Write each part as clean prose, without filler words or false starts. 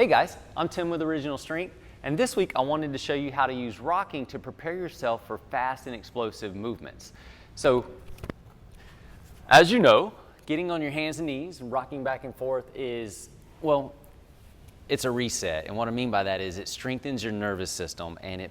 Hey guys, I'm Tim with Original Strength, and this week I wanted to show you how to use rocking to prepare yourself for fast and explosive movements. So, as you know, getting on your hands and knees and rocking back and forth is, well, it's a reset. And what I mean by that is it strengthens your nervous system, and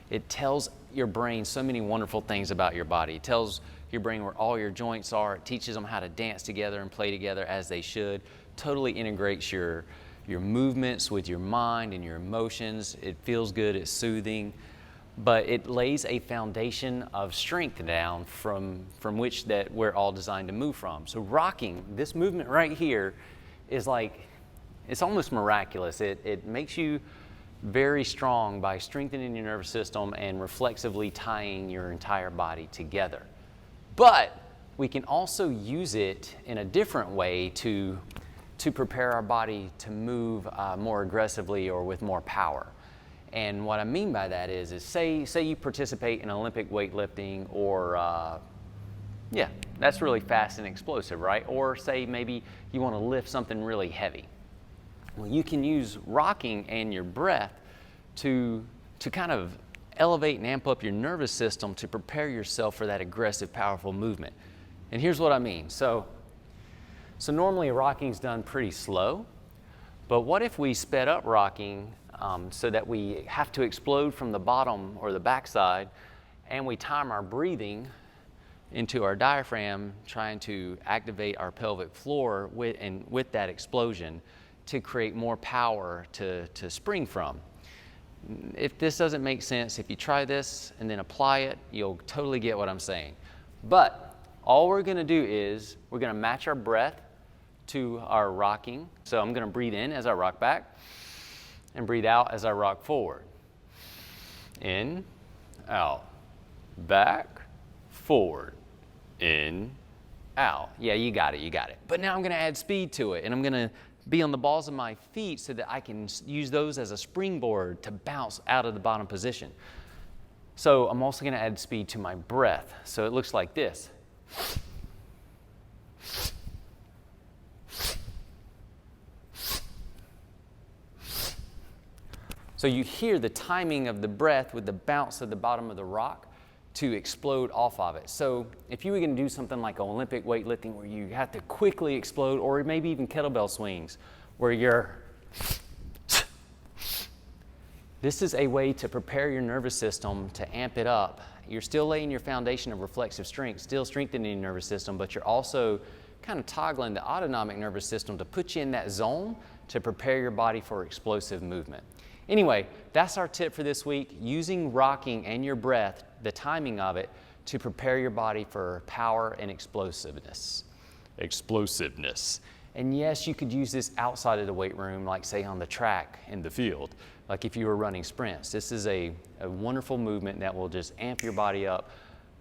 it tells your brain so many wonderful things about your body. It tells your brain where all your joints are. It teaches them how to dance together and play together as they should. Totally integrates your movements with your mind and your emotions. It feels good, it's soothing, but it lays a foundation of strength down from which that we're all designed to move from. So rocking, this movement right here is like, it's almost miraculous. It makes you very strong by strengthening your nervous system and reflexively tying your entire body together. But we can also use it in a different way to prepare our body to move more aggressively or with more power. And what I mean by that is say you participate in Olympic weightlifting or, that's really fast and explosive, right? Or say maybe you want to lift something really heavy. Well, you can use rocking and your breath to kind of elevate and amp up your nervous system to prepare yourself for that aggressive, powerful movement. And here's what I mean. So normally rocking's done pretty slow, but what if we sped up rocking so that we have to explode from the bottom or the backside, and we time our breathing into our diaphragm, trying to activate our pelvic floor with that explosion to create more power to spring from. If this doesn't make sense, if you try this and then apply it, you'll totally get what I'm saying. But all we're gonna do is we're gonna match our breath to our rocking. So I'm gonna breathe in as I rock back and breathe out as I rock forward. In, out, back, forward, in, out. Yeah, you got it. But now I'm gonna add speed to it, and I'm gonna be on the balls of my feet so that I can use those as a springboard to bounce out of the bottom position. So I'm also gonna add speed to my breath. So it looks like this. So you hear the timing of the breath with the bounce at the bottom of the rock to explode off of it. So if you were gonna do something like Olympic weightlifting where you have to quickly explode, or maybe even kettlebell swings where this is a way to prepare your nervous system to amp it up. You're still laying your foundation of reflexive strength, still strengthening your nervous system, but you're also kind of toggling the autonomic nervous system to put you in that zone to prepare your body for explosive movement. Anyway, that's our tip for this week, using rocking and your breath, the timing of it, to prepare your body for power and explosiveness. And yes, you could use this outside of the weight room, like say on the track in the field, like if you were running sprints. This is a wonderful movement that will just amp your body up,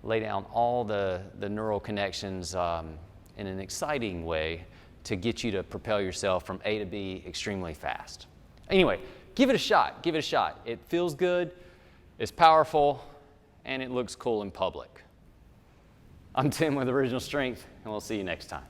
lay down all the neural connections in an exciting way to get you to propel yourself from A to B extremely fast. Anyway, give it a shot. It feels good, it's powerful, and it looks cool in public. I'm Tim with Original Strength, and we'll see you next time.